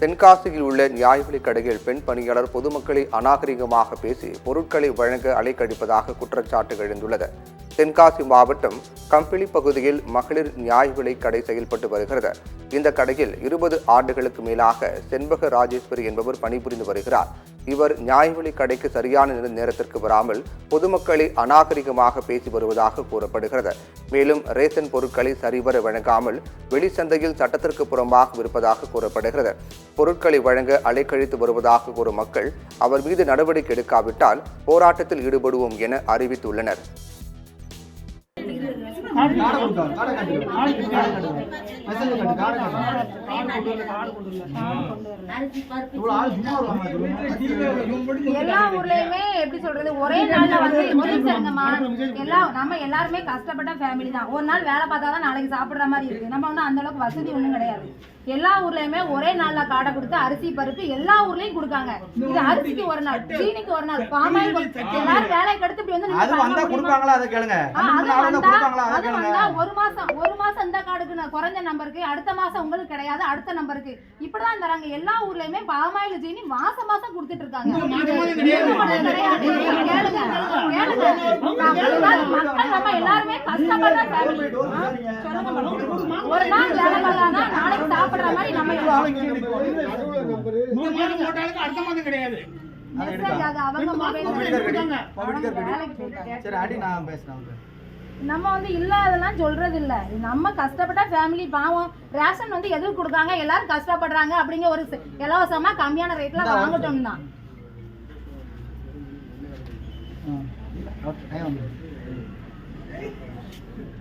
தென்காசியில் உள்ள நியாய விலைக் கடையில் பெண் பணியாளர் பொதுமக்களை அநாகரிகமாக பேசி பொருட்களை வழங்க அலைக்கழிப்பதாக குற்றச்சாட்டு எழுந்துள்ளது. தென்காசி மாவட்டம் கம்பிளி பகுதியில் மகளிர் நியாய விலைக் கடை செயல்பட்டு வருகிறது. இந்த கடையில் 20 ஆண்டுகளுக்கு மேலாக செண்பக ராஜேஸ்வரி என்பவர் பணிபுரிந்து வருகிறார். இவர் நியாய விலைக் கடைக்கு சரியான நேரத்திற்கு வராமல் பொதுமக்களை அநாகரிகமாக பேசி வருவதாக கூறப்படுகிறது. மேலும் ரேஷன் பொருட்களை சரிவர வழங்காமல் வெளிச்சந்தையில் சட்டத்திற்கு புறம்பாக விற்பதாக கூறப்படுகிறது. பொருட்களை வழங்க அலைக்கழித்து வருவதாக கூறும் மக்கள் அவர் மீது நடவடிக்கை எடுக்காவிட்டால் போராட்டத்தில் ஈடுபடுவோம் என அறிவித்துள்ளனர். எல்லா ஊர்லயுமே எப்படி சொல்றது, ஒரே நாள்ல வந்து நம்ம எல்லாருமே கஷ்டப்பட்ட ஃபேமிலி தான். ஒரு நாள் வேலை பார்த்தாதான் நாளைக்கு சாப்பிடுற மாதிரி இருக்கு. நம்ம ஒன்றும் அந்த அளவுக்கு வசதி ஒன்றும் கிடையாது. எல்லா ஊர்லயுமே ஒரே நாள்ல காடை கொடுத்து அரிசி பருப்பு எல்லா ஊர்லயும் கொடுக்காங்க. இது அரிசிக்கு ஒரு நாள், சீனிக்கு ஒரு நாள், பாமாயில் எல்லாரும் வேலைக்கு எடுத்து இப்படி வந்து ஒரு மாசம் இந்த கார்டுக்கு குறைஞ்ச நம்பருக்கு, அடுத்த மாசம் உங்களுக்கு கிடையாது, அடுத்த நம்பருக்கு இப்படிதான் தராங்க. எல்லா ஊர்லயுமே பாமாயில் சீனி மாசம் மாசம் கொடுத்துட்டு இருக்காங்க. மக்கள் நம்ம எல்லாருமே கஷ்டப்படுற ஃபேமிலி. ஒரு நாள் வேலை பார்த்தாதான் நாளைக்கு சாப்பிடுற மாதிரி நம்ம நம்ம வந்து இல்லாதெல்லாம் சொல்றது இல்ல. நம்ம கஷ்டப்பட்ட ஃபேமிலி பாவம். ரேஷன் வந்து எதுக்கு கொடுக்காங்க, எல்லாரும் கஷ்டப்படுறாங்க அப்படிங்கிற ஒரு இலவசமா கம்மியான ரேட்ல வாங்கட்டும் தான்.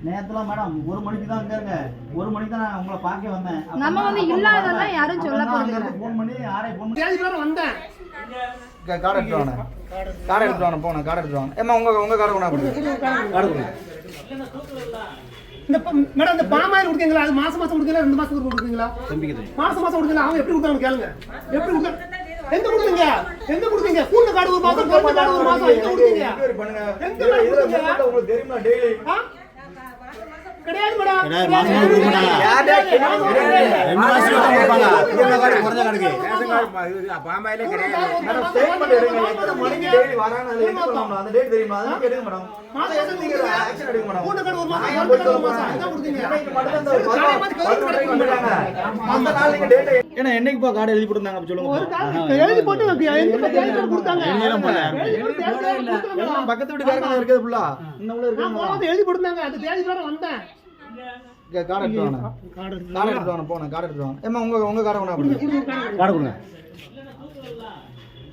நேத்துல மேடம் 1 மணிக்கு தான் இருங்க. 1 மணிக்கு தான் நான் உங்களை பார்க்க வந்தேன். நம்ம வந்து இல்லாதெல்லாம் யாரும் சொல்ல போறது இல்ல. ஃபோன் பண்ணி 6 ஃபோன் பண்ணி வந்தேன். கார்டு எடுத்து வாங்க. கார்டு எடுத்து வாங்க. போங்க கார்டு எடுத்து வாங்க. ஏமா உங்க கார்டு கொண்டா போடுங்க. கார்டு கொடுங்க. இந்த மேடம் இந்த பாமாயில் கொடுக்கீங்களா? அது மாசம் கொடுக்கீங்களா, 2 மாசத்துக்கு கொடுக்கீங்களா? மாசம் கொடுக்கீங்களா? அவங்க எப்படி கொடுத்தாங்க கேளுங்க. எப்படி கொடுத்தாங்க? எந்த கொடுத்தீங்க? எந்த கொடுத்தீங்க? கூண்ட கார்டு ஒரு மாசம், கோல்ட் கார்டு ஒரு மாசம், எந்த கொடுத்தீங்க? எந்த கொடுத்தீங்க? உங்களுக்கு தெரியுமா டெய்லி? கிடையாது மேடம். மாசம் கொடுக்க மாட்டாங்க. யாரே 2 மாசம் கொடுப்பாங்க. இந்த கார்டு குறைஞ்ச கார்டுக்கு ரேஷன் கார்டு பாமாயிலே கிடையாது. மேடம் ஸ்டேட்மென்ட் எடுங்க. எத்தனை மணிக்கு டெய்லி வராங்க அது என்ன பண்ணனும்? அந்த டேட் தெரியுமா? அத எடுங்க மேடம். மாசம் எத்தனை ஆக்சன் எடுங்க மேடம். கூண்ட கார்டு ஒரு மாசம், கோல்ட் கார்டு ஒரு மாசம், எந்த கொடுத்தீங்க? இன்னைக்கு மட்டும் அந்த வந்துட்டாங்க. அந்த நாள் நீங்க டேட் ஏன்னா என்னைக்கு பா கார்டு எழுதி போடுறாங்க அப்ப சொல்லுங்க. ஒரு கார்டு எழுதி போட்டு எந்த தேதி கொடுத்தாங்க? எழுதிலாம் போல. எல்லாம் பக்கத்து வீட்டுக்காரங்க இருக்குது ஃபுல்லா. இன்ன உள்ள இருக்கு. நான் போறது எழுதி போடுறாங்க. அந்த தேதி வர வந்தேன். கார்டு எடுத்து வாங்க. கார்டு எடுத்து வாங்க. போங்க கார்டு எடுத்து வாங்க. ஏமா உங்க கார்டு கொண்டா போடுங்க. கார்டு கொடுங்க.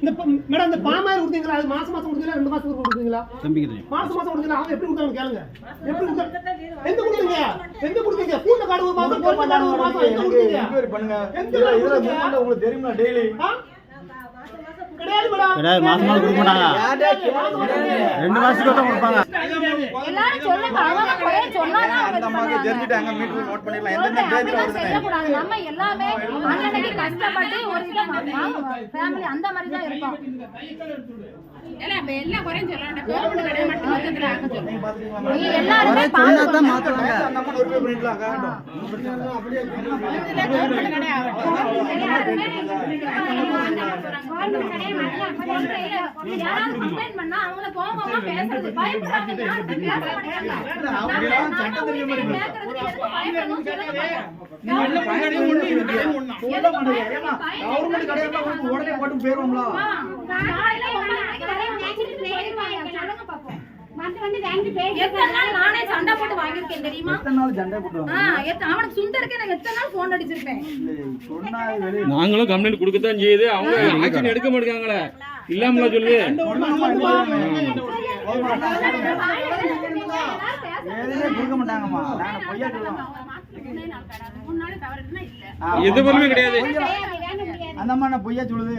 இந்த மேடம் இந்த பாமாயில் கொடுத்தீங்களா? அது மாசம் கொடுத்தீங்களா, 2 மாசத்துக்கு கொடுத்தீங்களா? தம்பிக்கு தெரியும். மாசம் கொடுத்தீங்களா? அவங்க எப்படி கொடுத்தாங்க கேளுங்க. எப்படி கொடுத்தாங்க? எந்த கொடுத்தீங்க? எந்த கொடுத்தீங்க? கூண்ட கார்டு ஒரு மாசம், கோல்ட் கார்டு ஒரு மாசம், எந்த கொடுத்தீங்க? என்கொயரி பண்ணுங்க. இதுல மூமெண்ட் உங்களுக்கு தெரியுமா டெய்லி? கிடையாது மேடம். கிடையாது மாசமா கொடுக்க மாட்டாங்க. 2 மாசத்துக்கு தான் கொடுப்பாங்க. எல்லாரும் சொல்லுங்க. அவங்க போய் சொன்னாதான் அவங்க நமக்கு தெரிஞ்சிட்டாங்க. மீட்டர் நோட் பண்ணிடலாம். எந்த டேட்ல வருது. நம்ம எல்லாமே அன்னைக்கு கஷ்டப்பட்டு ஒரு ஃபேமிலி அந்த மாதிரி தான் இருக்கும். எல்லா குறையும் சொல்லணும். கோல்ட் கடை மட்டும் மொத்தத்துல ஆக சொல்லுங்க. நீ எல்லாரும் சொன்னா தான் மாத்துவாங்க. நம்ம ஒரு ரூபாய் பண்ணிடலாம் காட்டும். அப்படியே கோல்ட் கடை ஆகட்டும். கோல்ட் கடை யாராவது கம்ப்ளைண்ட் பண்ணா அவங்கள கோவமா பேசுறது பயப்படுறாங்க. யாரும் பேச மாட்டாங்க. அவங்க சட்டம் தெரியும் மாதிரி பயப்படணும் சொல்லுங்க. நீங்க என்ன பண்ணீங்க? சொல்ல மாட்டீங்க. கவர்மெண்ட் கடையில வந்து உடனே போட்டு போயிடுவோம்ல. காலையில 9 மணிக்கு வரை வாங்கிட்டு போயிடுவாங்க. சொல்லுங்க பாப்போம். வந்து வாங்கி பேசி எத்தனை நாள் நானே சண்டை போட்டு வாங்கிருக்கேன் தெரியுமா? எத்தனை நாள் சண்டை போடுவாங்க? அவனுக்கு சுந்தருக்கு நான் எத்தனை நாள் ஃபோன் அடிச்சிருப்பேன். நாங்களும் கம்ப்ளைண்ட் கொடுக்கத்தான் செய்யுது. அவங்க ஆக்ஷன் எடுக்க மாட்டாங்களே. இல்லாமல சொல்லுது. கொடுக்க மாட்டாங்கம்மா. நான் பொய்யா சொல்லுவேன். எது பொருளுமே கிடையாது. அந்த அம்மா நான் பொய்யா சொல்லுது.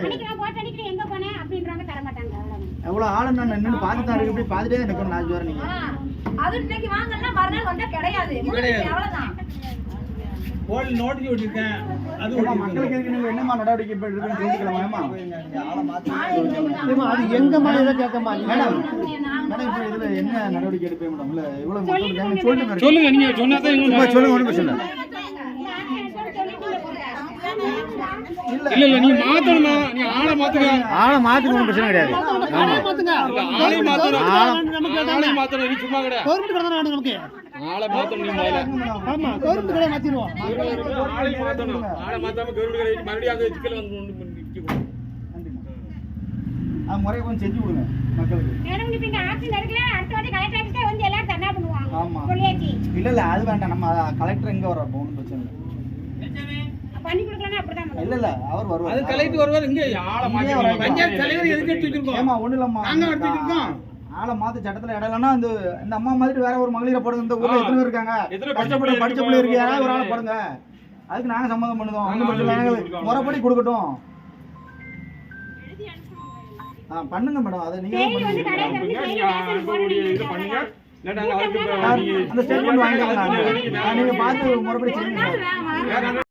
எவ்வளவு ஆளு நான் நின்று பார்த்து தான் இருக்கு. இப்படி பார்த்துட்டே எனக்கு 4 வாரம் நீங்க அது இன்னைக்கு வாங்கன்னா மறுநாள் வந்தா கிடையாது. அவ்வளவுதான். போல் நோட்டீஸ் விட்டுட்டேன். அது மக்களுக்கு இருக்கு. நீங்க என்னமா நடவடிக்கை எடுக்கணும்னு சொல்லிக்கலாமா? ஆளை மாத்தி அது எங்க மேல கேட்கமா மேடம். மேடம் இப்போ இதுல என்ன நடவடிக்கை எடுப்பீங்க மேடம்? இல்ல இவ்வளவு மக்கள் சொல்லுங்க. சொல்லுங்க. நீங்க சொன்னா தான் சொல்லுங்க. ஒண்ணும் பிரச்சனை இல்ல. இல்ல இல்ல நீ மாத்தணுமா, நீ ஆளை மாத்துங்க. ஆளை மாத்துக்கு ஒன்றும் பிரச்சனை கிடையாது. கடையை மாத்துங்க. ஆளை மாத்தணும், நமக்கு ஆளை மாத்தணும். நீ சும்மா கடை கவர்மெண்ட் கடை தானே நமக்கு. ஆளை மாத்தணும். நீ முதல்ல ஆமா கவர்மெண்ட் கடையை மாத்திடுவோம். ஆளை மாத்தணும். ஆளை மாத்தாம கருவிட கடை மறுபடியும் அந்த சிக்கல் வந்து நிற்கும். அது முறையை கொஞ்சம் செஞ்சு கொடுங்க மக்களுக்கு. மேடம் இப்ப இந்த ஆப்ஷன் இருக்குல அடுத்த வாட்டி கலெக்டர் ஆபீஸ்ல வந்து எல்லாரும் தர்ணா பண்ணுவாங்க. ஆமா. சொல்லியாச்சு. இல்ல அது வேண்டாம். நம்ம கலெக்டர் எங்க வர ஒன்றும் பிரச்சனை இல்லை. பண்ணி கொடுக்கலன்னா அப்படிதான் பண்ணுவோம். இல்ல அவர் வருவார். அது கலெக்டர் வருவார். இங்க ஆளை மாத்தணும். பஞ்சாயத்து தலைவர் எதுக்கு எடுத்து வச்சிருக்கோம்? ஏமா ஒண்ணு இல்லம்மா. நாங்க எடுத்து வச்சிருக்கோம். ஆளை மாத்து சட்டத்துல இடம் இல்லைன்னா இந்த அம்மா மாதிரி வேற ஒரு மகளிரை போடுங்க. இந்த ஊர்ல எத்தனை பேர் இருக்காங்க? எத்தனை படிச்ச பிள்ளை இருக்கு. யாராவது ஒரு ஆளை போடுங்க. அதுக்கு நாங்க சம்மதம் பண்ணுதோம். ஒன்றும் பிரச்சனை இல்லை. முறைப்படி கொடுக்கட்டும். பண்ணுங்க மேடம். அதை நீங்க டெய்லி வந்து கடையில வந்து டெய்லி ரேஷன் போடுறீங்க. அந்த ஸ்டேட்மெண்ட் வாங்கிக்கலாம். நீங்க பார்த்து முறைப்படி செய்யுங்க. வேணாம்